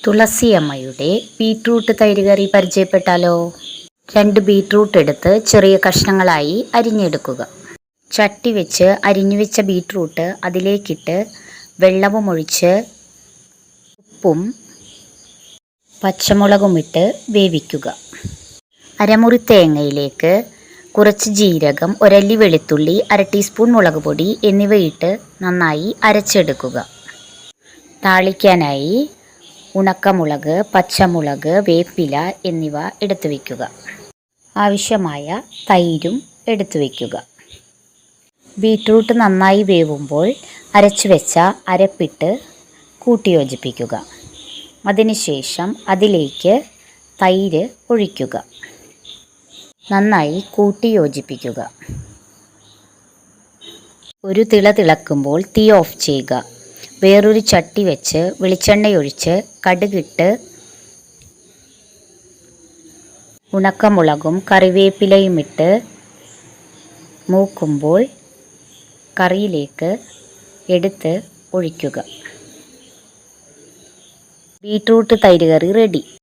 തുളസിയമ്മയുടെ beetroot തൈര് കറി പരിചയപ്പെട്ടാലോ? 2 beetroot എടുത്ത് ചെറിയ കഷ്ണങ്ങളായി അരിഞ്ഞെടുക്കുക. ചട്ടി വെച്ച് അരിഞ്ഞു വെച്ച ബീറ്റ്റൂട്ട് അതിലേക്കിട്ട് വെള്ളവും ഒഴിച്ച് ഉപ്പും പച്ചമുളകുമിട്ട് വേവിക്കുക. അരമുറി തേങ്ങയിലേക്ക് കുറച്ച് ജീരകം, ഒരല്ലി വെളുത്തുള്ളി, 1/2 ടീസ്പൂൺ മുളക് പൊടി എന്നിവയിട്ട് നന്നായി അരച്ചെടുക്കുക. താളിക്കാനായി ഉണക്കമുളക്, പച്ചമുളക്, വേപ്പില എന്നിവ എടുത്തു വയ്ക്കുക. ആവശ്യമായ തൈരും എടുത്തു വയ്ക്കുക. ബീറ്റ്റൂട്ട് നന്നായി വേവുമ്പോൾ അരച്ചു വെച്ച അരപ്പിട്ട് കൂട്ടി യോജിപ്പിക്കുക. അതിനുശേഷം അതിലേക്ക് തൈര് ഒഴിക്കുക. നന്നായി കൂട്ടി യോജിപ്പിക്കുക. ഒരു തിള തിളക്കുമ്പോൾ തീ ഓഫ് ചെയ്യുക. വേറൊരു ചട്ടി വെച്ച് വെളിച്ചെണ്ണയൊഴിച്ച് കടുകിട്ട് ഉണക്കമുളകും കറിവേപ്പിലയുമിട്ട് മൂക്കുമ്പോൾ കറിയിലേക്ക് എടുത്ത് ഒഴിക്കുക. ബീറ്റ്റൂട്ട് തൈര് കറി റെഡി.